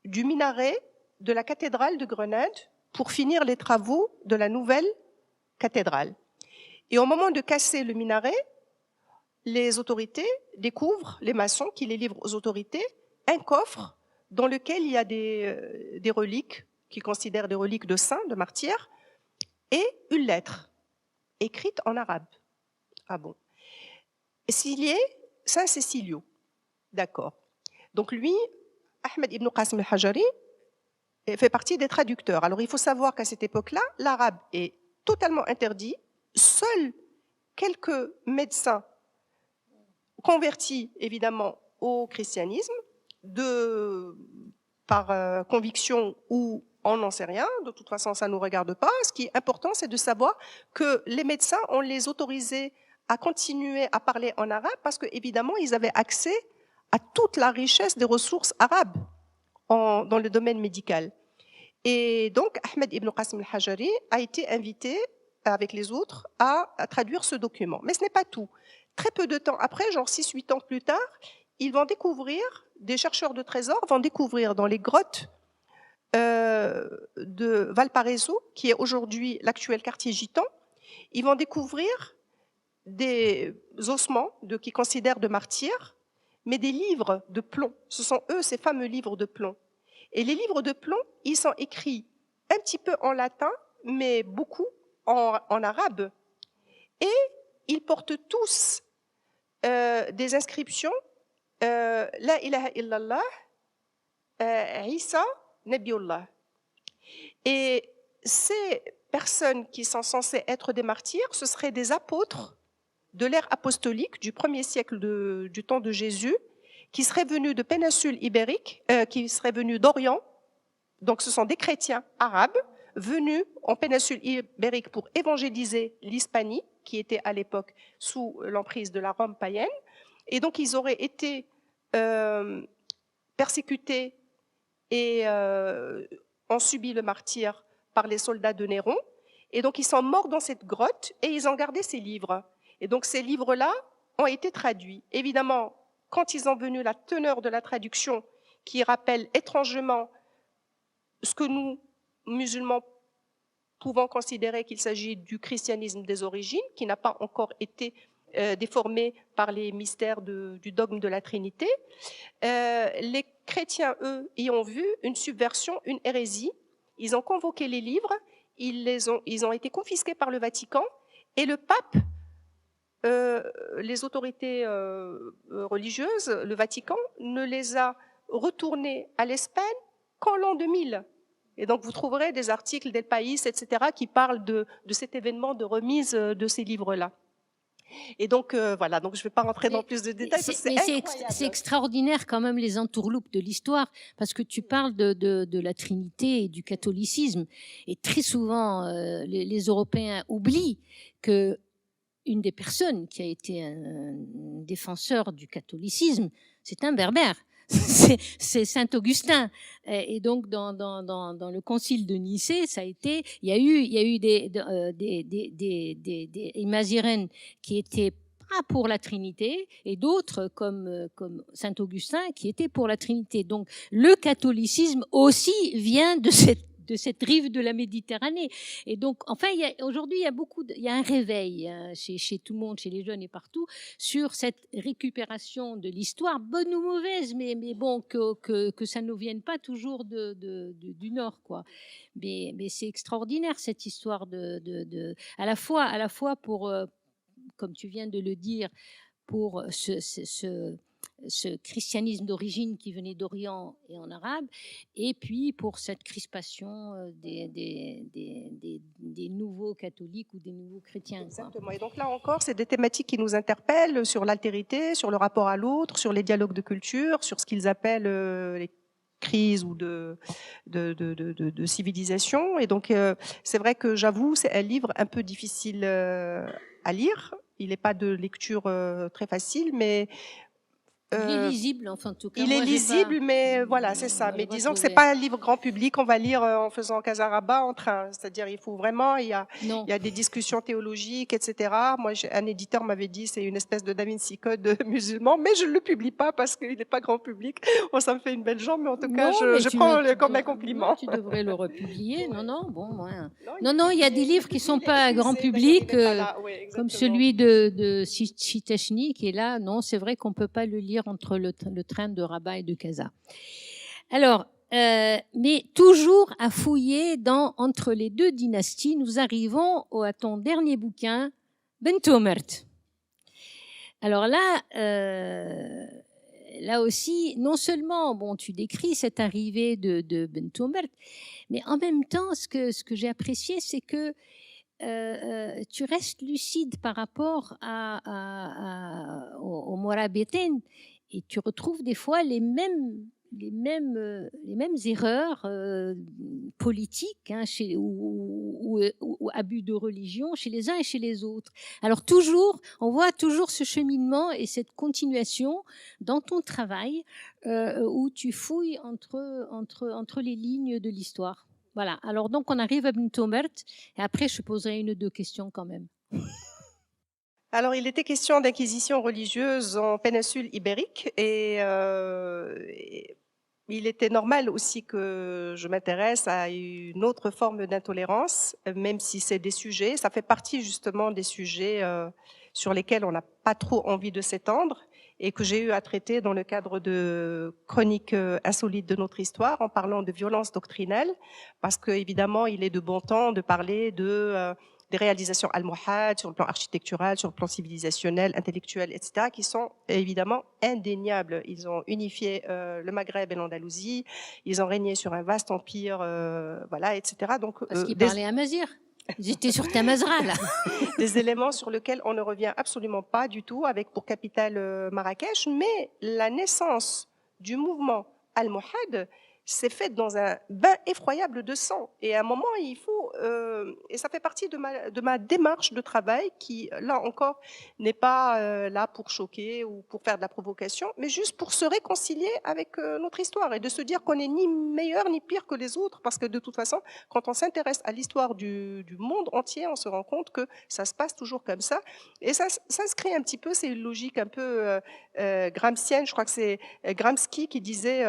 du minaret de la cathédrale de Grenade pour finir les travaux de la nouvelle cathédrale. Et au moment de casser le minaret, les autorités découvrent, les maçons qui les livrent aux autorités, un coffre dans lequel il y a des reliques, qu'ils considèrent des reliques de saints, de martyrs, et une lettre écrite en arabe. Ah bon? Signé Saint Cécilio. D'accord. Donc lui, Ahmed ibn Qasim al-Hajari, fait partie des traducteurs. Alors il faut savoir qu'à cette époque-là, l'arabe est totalement interdit. Seuls quelques médecins convertis évidemment au christianisme, par conviction ou on n'en sait rien, de toute façon ça ne nous regarde pas. Ce qui est important, c'est de savoir que les médecins, on les autorisait à continuer à parler en arabe parce qu'évidemment, ils avaient accès à toute la richesse des ressources arabes dans le domaine médical. Et donc, Ahmed ibn Qasim al-Hajari a été invité avec les autres à traduire ce document. Mais ce n'est pas tout. Très peu de temps après, genre 6-8 ans plus tard, ils vont découvrir, des chercheurs de trésors vont découvrir dans les grottes de Valparaiso, qui est aujourd'hui l'actuel quartier gitan, ils vont découvrir des ossements qu'ils considèrent de martyrs, mais des livres de plomb. Ce sont eux, ces fameux livres de plomb. Et les livres de plomb, ils sont écrits un petit peu en latin, mais beaucoup en arabe. Et ils portent tous des inscriptions La ilaha illallah, Isa Nabiullah. Et ces personnes qui sont censées être des martyrs, ce seraient des apôtres de l'ère apostolique du 1er siècle du temps de Jésus, qui seraient venus de péninsule ibérique, qui seraient venus d'Orient. Donc ce sont des chrétiens arabes venus en péninsule ibérique pour évangéliser l'Hispanie, qui était à l'époque sous l'emprise de la Rome païenne. Et donc ils auraient été persécutés et ont subi le martyre par les soldats de Néron. Et donc ils sont morts dans cette grotte et ils ont gardé ces livres. Et donc ces livres-là ont été traduits. Évidemment, quand ils ont venu la teneur de la traduction, qui rappelle étrangement ce que nous, musulmans, pouvons considérer qu'il s'agit du christianisme des origines, qui n'a pas encore été déformé par les mystères du dogme de la Trinité, les chrétiens, eux, y ont vu une subversion, une hérésie. Ils ont convoqué les livres, ils ont été confisqués par le Vatican, et le pape, les autorités religieuses, le Vatican, ne les a retournés à l'Espagne qu'en l'an 2000. Et donc, vous trouverez des articles d'El País, etc., qui parlent de cet événement de remise de ces livres-là. Et donc, voilà, donc je ne vais pas rentrer dans plus de détails. C'est extraordinaire quand même les entourloupes de l'histoire, parce que tu parles de la Trinité et du catholicisme. Et très souvent, les Européens oublient que une des personnes qui a été un défenseur du catholicisme, c'est un berbère. C'est Saint Augustin. Et donc dans le concile de Nicée, ça a été, il y a eu des Imazirènes qui étaient pas pour la Trinité et d'autres comme Saint Augustin qui étaient pour la Trinité. Donc le catholicisme aussi vient de cette rive de la Méditerranée. Et donc, enfin, aujourd'hui, il y a un réveil chez tout le monde, chez les jeunes et partout, sur cette récupération de l'histoire, bonne ou mauvaise, mais bon, que ça ne vienne pas toujours du Nord, quoi. Mais c'est extraordinaire, cette histoire à la fois pour, comme tu viens de le dire, pour ce christianisme d'origine qui venait d'Orient et en arabe, et puis pour cette crispation des nouveaux catholiques ou des nouveaux chrétiens. Exactement. Quoi. Et donc là encore, c'est des thématiques qui nous interpellent sur l'altérité, sur le rapport à l'autre, sur les dialogues de culture, sur ce qu'ils appellent les crises ou de civilisation. Et donc, c'est vrai que j'avoue, c'est un livre un peu difficile à lire. Il n'est pas de lecture très facile, mais il est lisible, enfin, en tout cas. Il est lisible, mais voilà, c'est ça. Mais disons que c'est pas un livre grand public. On va lire en faisant Casaraba en train. C'est-à-dire, il faut vraiment, il y a des discussions théologiques, etc. Moi, un éditeur m'avait dit, c'est une espèce de Da Vinci Code musulman, mais je ne le publie pas parce qu'il n'est pas grand public. Bon, ça me fait une belle jambe, mais en tout cas, je prends comme un compliment. Non, tu devrais le republier. Non, il y a des livres qui sont pas grand public, comme celui de Chitachni qui est là. Non, c'est vrai qu'on peut pas le lire entre le train de Rabat et de Casa. Alors, mais toujours à fouiller entre les deux dynasties, nous arrivons à ton dernier bouquin, Bentomert. Alors là aussi, non seulement, bon, tu décris cette arrivée de Bentomert, mais en même temps, ce que j'ai apprécié, c'est que tu restes lucide par rapport au Morabiten et tu retrouves des fois les mêmes erreurs politiques ou abus de religion chez les uns et chez les autres. Alors on voit toujours ce cheminement et cette continuation dans ton travail où tu fouilles entre les lignes de l'histoire. Voilà. Alors donc on arrive à Bentomert et après je poserai 1 ou 2 questions quand même. Alors, il était question d'inquisition religieuse en péninsule ibérique et il était normal aussi que je m'intéresse à une autre forme d'intolérance, même si c'est des sujets, ça fait partie justement des sujets sur lesquels on n'a pas trop envie de s'étendre et que j'ai eu à traiter dans le cadre de chroniques insolites de notre histoire en parlant de violence doctrinelle, parce que évidemment, il est de bon temps de parler des réalisations almohades sur le plan architectural, sur le plan civilisationnel, intellectuel, etc., qui sont évidemment indéniables. Ils ont unifié le Maghreb et l'Andalousie, ils ont régné sur un vaste empire, voilà, etc. Donc, parce qu'ils parlaient amazigh. Ils étaient sur Tamazra, là. Des éléments sur lesquels on ne revient absolument pas du tout, avec pour capitale Marrakech, mais la naissance du mouvement almohade s'est faite dans un bain effroyable de sang. Et à un moment, il faut... et ça fait partie de ma démarche de travail qui, là encore, n'est pas là pour choquer ou pour faire de la provocation, mais juste pour se réconcilier avec notre histoire et de se dire qu'on n'est ni meilleur ni pire que les autres, parce que de toute façon, quand on s'intéresse à l'histoire du monde entier, on se rend compte que ça se passe toujours comme ça. Et ça s'inscrit un petit peu, c'est une logique un peu gramscienne, je crois que c'est Gramsci qui disait...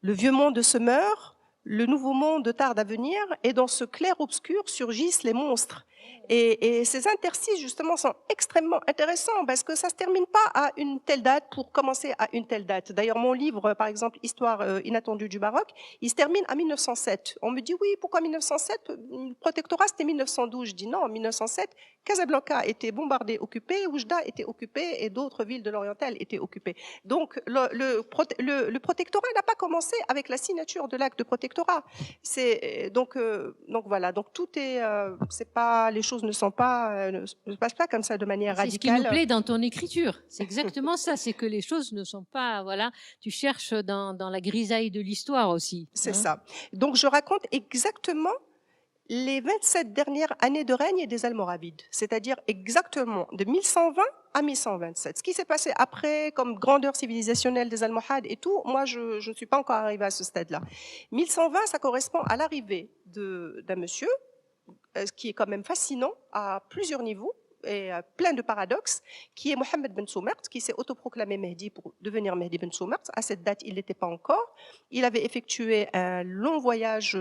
Le vieux monde se meurt, le nouveau monde tarde à venir, et dans ce clair-obscur surgissent les monstres. Et ces interstices, justement, sont extrêmement intéressants parce que ça ne se termine pas à une telle date pour commencer à une telle date. D'ailleurs, mon livre, par exemple, Histoire inattendue du Maroc, il se termine à 1907. On me dit, oui, pourquoi 1907? Le protectorat, c'était 1912. Je dis non, en 1907, Casablanca était bombardée, occupée, Oujda était occupée et d'autres villes de l'Oriental étaient occupées. Donc, le protectorat n'a pas commencé avec la signature de l'acte de protectorat. Donc voilà, donc tout est, c'est pas, les choses ne sont pas, ne se passent pas comme ça de manière radicale. C'est ce qui nous plaît dans ton écriture. C'est exactement ça, c'est que les choses ne sont pas, voilà, tu cherches dans la grisaille de l'histoire aussi. C'est ça. Donc je raconte exactement les 27 dernières années de règne des Almoravides, c'est-à-dire exactement de 1120 à 1127. Ce qui s'est passé après, comme grandeur civilisationnelle des Almohades et tout, moi, je ne suis pas encore arrivée à ce stade-là. 1120, ça correspond à l'arrivée d'un monsieur, qui est quand même fascinant à plusieurs niveaux, et plein de paradoxes, qui est Mohammed Ben Soumert, qui s'est autoproclamé Mehdi pour devenir Mehdi Ben Soumert. À cette date, il n'était pas encore. Il avait effectué un long voyage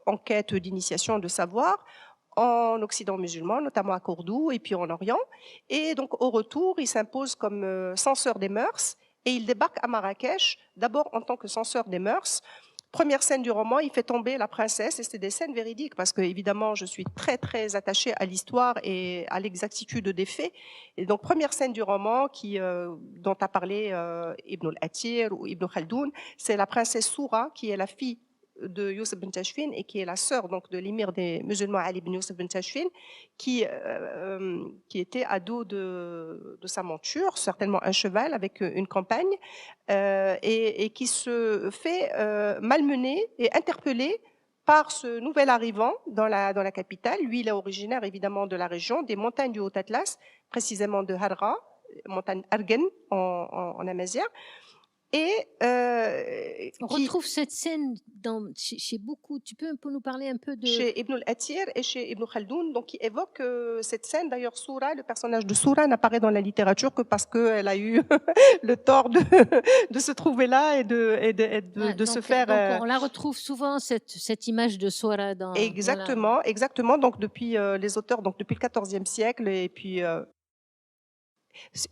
en quête d'initiation, de savoir, en Occident musulman, notamment à Cordoue et puis en Orient. Et donc, au retour, il s'impose comme censeur des mœurs et il débarque à Marrakech, d'abord en tant que censeur des mœurs. Première scène du roman, il fait tomber la princesse, et c'est des scènes véridiques, parce que évidemment, je suis très, très attachée à l'histoire et à l'exactitude des faits. Et donc, première scène du roman dont a parlé Ibn al-Athir ou Ibn Khaldoun, c'est la princesse Soura, qui est la fille de Youssef Ben Tachfin et qui est la sœur donc de l'émir des musulmans Ali Ben Youssef Ben Tachfin, qui était à dos de sa monture, certainement un cheval avec une campagne, et qui se fait malmener et interpeller par ce nouvel arrivant dans la capitale. Lui, il est originaire évidemment de la région, des montagnes du Haut-Atlas, précisément de Harra, montagne Argen en Amazigh. Et on retrouve cette scène chez beaucoup. Tu peux un peu nous parler un peu de... Chez Ibn al-Athir et chez Ibn Khaldoun, donc qui évoque cette scène. D'ailleurs, Soura, le personnage de Soura n'apparaît dans la littérature que parce qu'elle a eu le tort de se trouver là et de se faire... Donc on la retrouve souvent, cette image de Soura dans... Exactement, voilà. exactement. Donc depuis les auteurs, donc depuis le XIVe siècle, et puis...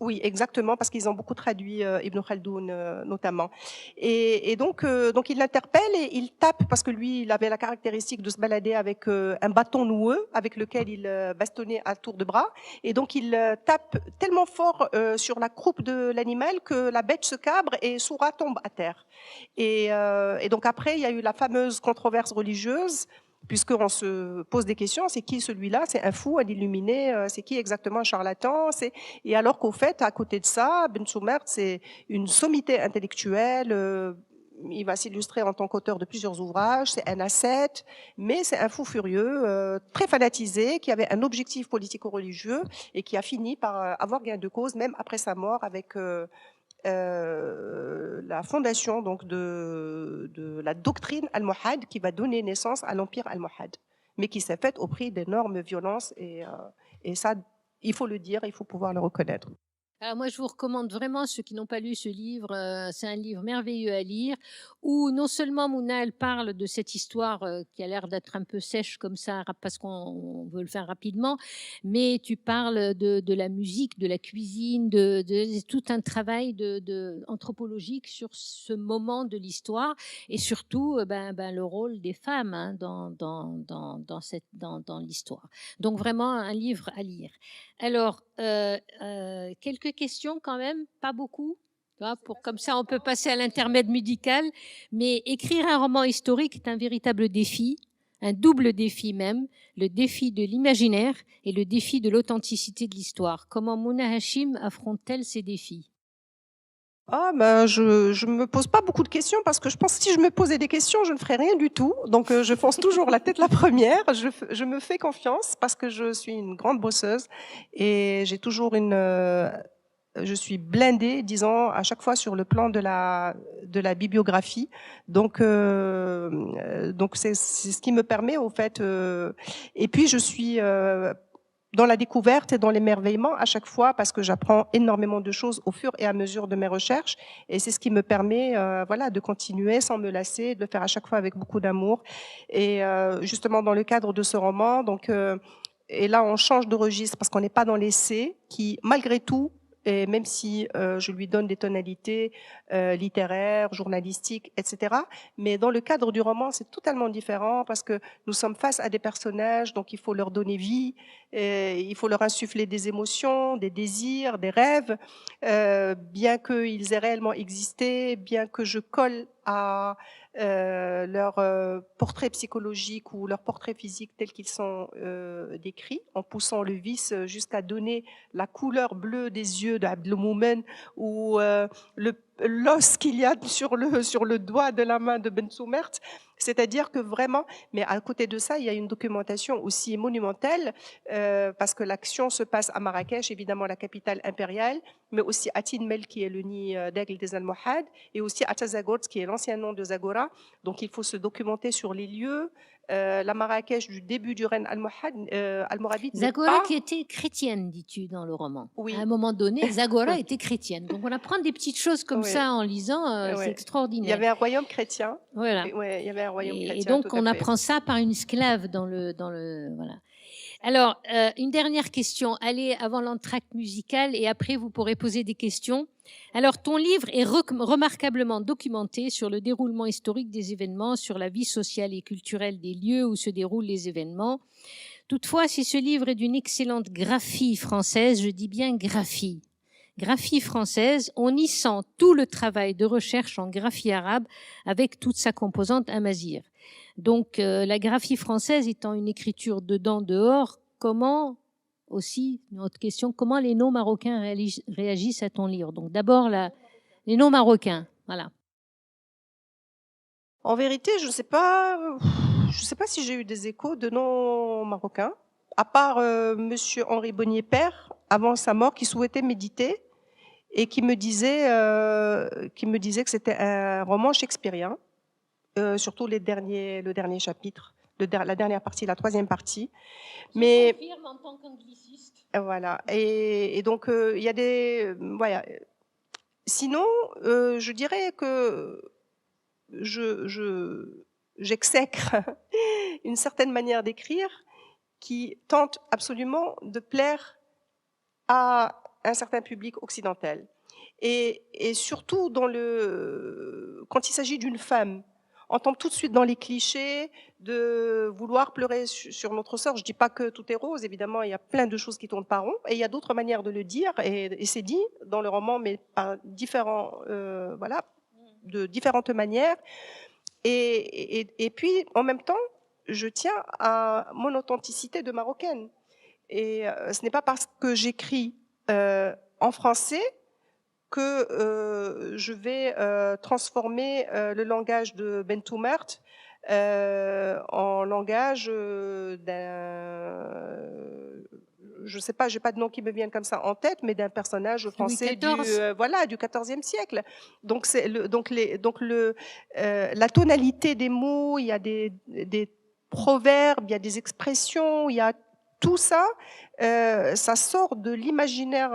Oui, exactement, parce qu'ils ont beaucoup traduit Ibn Khaldoun notamment. Et donc il l'interpelle et il tape, parce que lui, il avait la caractéristique de se balader avec un bâton noueux avec lequel il bastonnait à tour de bras. Et donc il tape tellement fort sur la croupe de l'animal que la bête se cabre et Soura tombe à terre. Et donc après, il y a eu la fameuse controverse religieuse, puisqu'on se pose des questions, c'est qui celui-là? C'est un fou, un illuminé? C'est qui exactement un charlatan? Et alors qu'au fait, à côté de ça, Ben Soumert, c'est une sommité intellectuelle. Il va s'illustrer en tant qu'auteur de plusieurs ouvrages. C'est un ascète, mais c'est un fou furieux, très fanatisé, qui avait un objectif politico-religieux et qui a fini par avoir gain de cause, même après sa mort, avec... la fondation donc de la doctrine almohade qui va donner naissance à l'empire almohade, mais qui s'est faite au prix d'énormes violences et ça, il faut le dire, il faut pouvoir le reconnaître. Alors moi, je vous recommande vraiment, ceux qui n'ont pas lu ce livre, c'est un livre merveilleux à lire, où non seulement Mouna, elle parle de cette histoire qui a l'air d'être un peu sèche comme ça, parce qu'on veut le faire rapidement, mais tu parles de la musique, de la cuisine, de tout un travail anthropologique sur ce moment de l'histoire, et surtout le rôle des femmes hein, dans l'histoire. Donc vraiment un livre à lire. Alors, quelques questions quand même, pas beaucoup. Comme ça, on peut passer à l'intermède médical. Mais écrire un roman historique est un véritable défi, un double défi même, le défi de l'imaginaire et le défi de l'authenticité de l'histoire. Comment Mouna Hachim affronte-t-elle ces défis ? Je me pose pas beaucoup de questions parce que je pense que si je me posais des questions, je ne ferais rien du tout. Donc, je fonce toujours la tête la première. Je me fais confiance parce que je suis une grande bosseuse et j'ai toujours je suis blindée, disons, à chaque fois sur le plan de la bibliographie. Donc c'est ce qui me permet, au fait. Et puis, je suis dans la découverte et dans l'émerveillement à chaque fois parce que j'apprends énormément de choses au fur et à mesure de mes recherches et c'est ce qui me permet de continuer sans me lasser, de le faire à chaque fois avec beaucoup d'amour. Et justement dans le cadre de ce roman, donc et là on change de registre parce qu'on n'est pas dans l'essai, qui malgré tout, et même si je lui donne des tonalités littéraires, journalistiques, etc. Mais dans le cadre du roman, c'est totalement différent parce que nous sommes face à des personnages, donc il faut leur donner vie, il faut leur insuffler des émotions, des désirs, des rêves, bien qu'ils aient réellement existé, bien que je colle à leur portrait psychologique ou leur portrait physique tels qu'ils sont décrits, en poussant le vice jusqu'à donner la couleur bleue des yeux d'Abdelmoumen ou l'os qu'il y a sur le doigt de la main de Ben Soumert. C'est-à-dire que vraiment, mais à côté de ça, il y a une documentation aussi monumentale parce que l'action se passe à Marrakech, évidemment la capitale impériale, mais aussi à Tinmel qui est le nid d'aigle des Almohades et aussi à Tazagort qui est l'ancien nom de Zagora. Donc il faut se documenter sur les lieux. La Marrakech du début du règne almoravide. Zagora qui était chrétienne, dis-tu dans le roman. Oui. À un moment donné, Zagora était chrétienne. Donc on apprend des petites choses comme ça en lisant, c'est extraordinaire. Il y avait un royaume chrétien. Voilà. Il y avait un royaume chrétien. Et donc on apprend ça par une esclave dans le voilà. Alors une dernière question. Allez avant l'entracte musical et après vous pourrez poser des questions. Alors, ton livre est remarquablement documenté sur le déroulement historique des événements, sur la vie sociale et culturelle des lieux où se déroulent les événements. Toutefois, si ce livre est d'une excellente graphie française, je dis bien graphie française, on y sent tout le travail de recherche en graphie arabe avec toute sa composante amazigh. Donc, la graphie française étant une écriture dedans-dehors, comment... Aussi, une autre question, comment les noms marocains réagissent à ton livre? Donc d'abord, les noms marocains, voilà. En vérité, je sais pas si j'ai eu des échos de noms marocains, à part Monsieur Henri Bonnier-Père, avant sa mort, qui souhaitait méditer et qui me disait que c'était un roman shakespearien, surtout le dernier chapitre. La dernière partie, la troisième partie. Mais confirme en tant qu'angliciste. Voilà. Et donc il y a des voilà. Sinon, je dirais que j'exècre une certaine manière d'écrire qui tente absolument de plaire à un certain public occidental. Et surtout quand il s'agit d'une femme. On tombe tout de suite dans les clichés de vouloir pleurer sur notre sort. Je dis pas que tout est rose, évidemment, il y a plein de choses qui tournent pas rond, et il y a d'autres manières de le dire, et c'est dit dans le roman, mais par de différentes manières. Et puis, en même temps, je tiens à mon authenticité de marocaine. Et ce n'est pas parce que j'écris en français que je vais transformer le langage de Ben Soumert en langage d'un... Je sais pas, j'ai pas de nom qui me vienne comme ça en tête, mais d'un personnage français du XIVe siècle. Donc la tonalité des mots, il y a des proverbes, il y a des expressions, il y a tout ça, ça sort de l'imaginaire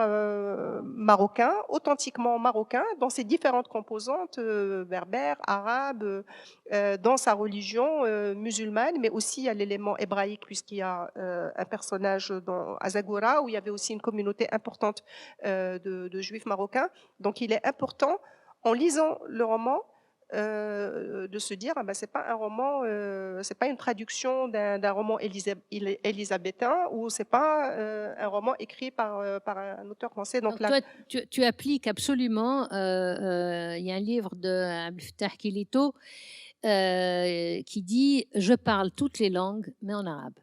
marocain, authentiquement marocain, dans ses différentes composantes, berbères, arabes, dans sa religion musulmane, mais aussi il y a l'élément hébraïque, puisqu'il y a un personnage à Zagora, où il y avait aussi une communauté importante de juifs marocains. Donc il est important, en lisant le roman, de se dire c'est pas un roman, c'est pas une traduction d'un roman élisabétain, ou c'est pas un roman écrit par un auteur français. Donc là, toi, tu appliques absolument. Il y a un livre de Abdel Fattah Kilito qui dit je parle toutes les langues mais en arabe.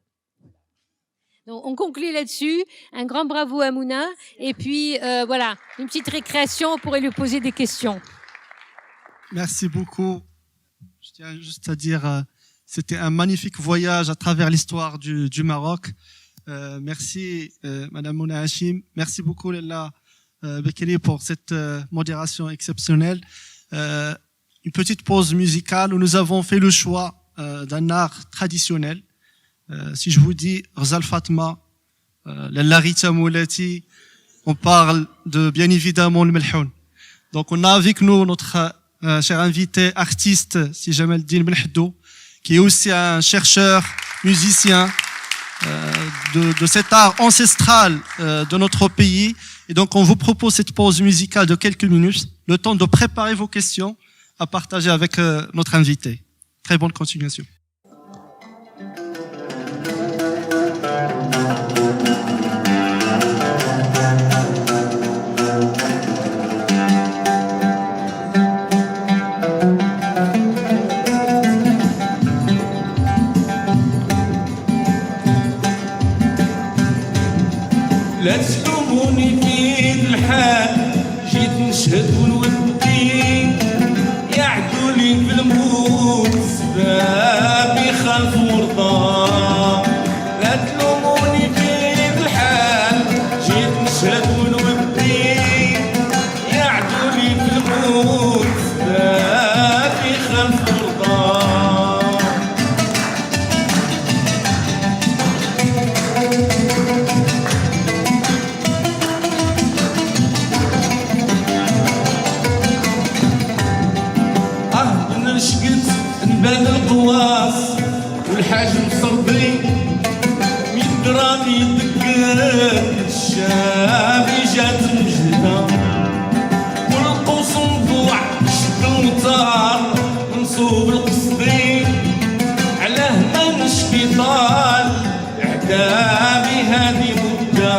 Donc, on conclut là-dessus. Un grand bravo à Mouna. Et puis voilà, une petite récréation, on pourrait lui poser des questions. Merci beaucoup. Je tiens juste à dire, c'était un magnifique voyage à travers l'histoire du Maroc. Merci, Madame Mouna Hachim. Merci beaucoup, Lella Bekeli, pour cette modération exceptionnelle. Une petite pause musicale où nous avons fait le choix d'un art traditionnel. Si je vous dis Ghazal Fatma, Lella Rita Moulati, on parle de, bien évidemment, le Melhoun. Donc, on a avec nous notre cher invité artiste, si Jamal Din Benhadou, qui est aussi un chercheur, musicien, de cet art ancestral de notre pays. Et donc, on vous propose cette pause musicale de quelques minutes, le temps de préparer vos questions à partager avec notre invité. Très bonne continuation. لا تلوموني في الحال جيت نشهد ونودي يعدولي في الموت سبابي خلف ورطة لا تلوموني في الحال جيت نشهد ونودي يعدولي في الموت سبابي خلف ورطة شقت نبان القواص والحاجم صربي من درامي يدقر الشابي جات مجهدة والقوس مضوع شد المطار منصوب القصدي علاه ما نشكي طال عتابي هادي مدة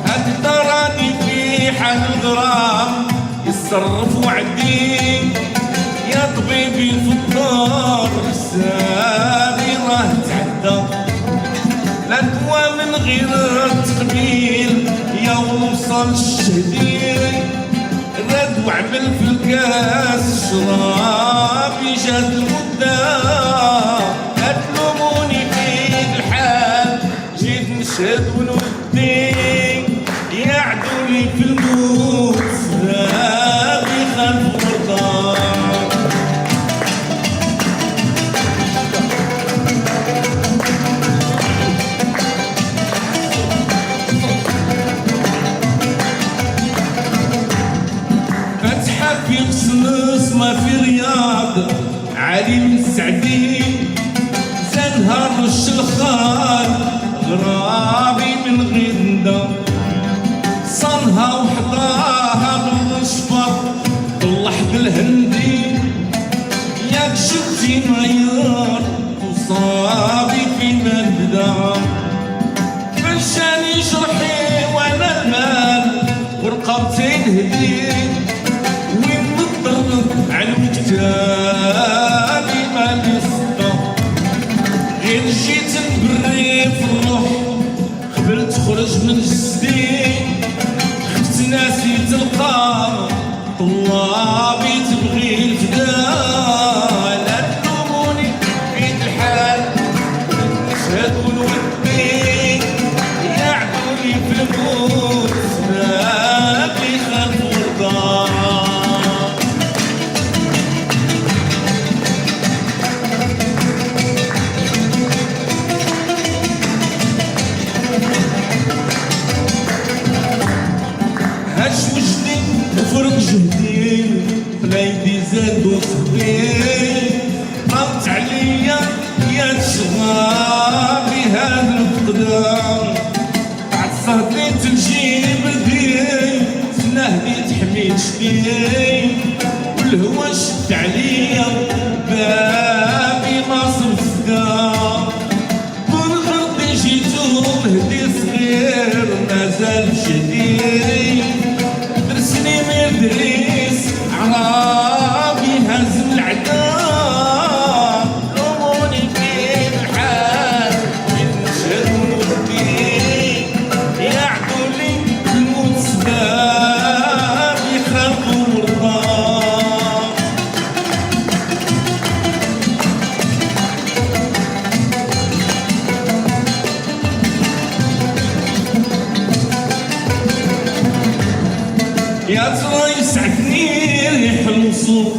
هاد تراني في حال الغرام يتصرف وعدي يا طبيبي في الدار حسابي راه تعدى لا دوا من غير التقبيل يا وصل الشهدي راد وعمل في الكاس شرابي جات المدة لا تلوموني في الحال جيت نشهد ونودي يعدولي في الموت سبابي خلف ورطة في قسنس ما في رياض علي من السعدي زنها رش الخال غرابي من غندا صنها وحطاها بالرشفة طلحت الهندي ياك شفتي معيار وصابي في مبدا فشاني جرحي وانا المال ورقبتي الهدي على كتابي مالي صدى غير جيت نبري في الروح قبل تخرج من جسدي خفت ناسي تلقى طلابي تبغي الفداء لا تلوموني في الحال نشهد ونودي يعدولي في الموت سبابي خلف ورطة فرق جهدي بلايدي زاد وصبي قطع عليا يا تشغابي هاد الفقدان عصهتني تنجيب ردي سنهدي تحميد شدي والهوا شد عليا بابي ما صرفدا كون غرضي جيتو مهدي صغير مازال جديد درسني مدريس عرابي هز العداء لوموني في الحال نشهد ونودي يعدولي الموت سبابي خلق ورضا يا ترى يسعدني ريح الوصول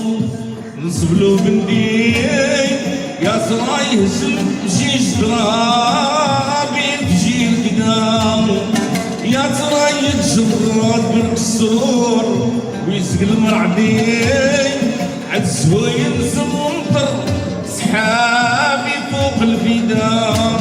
نصبلو بندي يا ترى يهزم جيج درابي بجيل قدام يا ترى يتجرد بالكسور ويسق المرعبي عد سهو ينزل ومطر سحابي فوق الفدان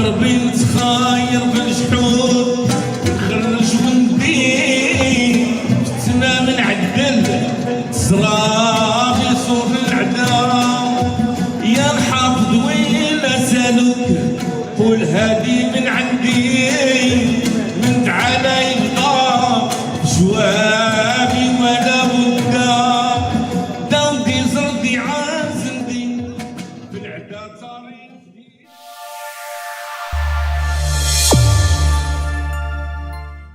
دربي متخاير بالجحود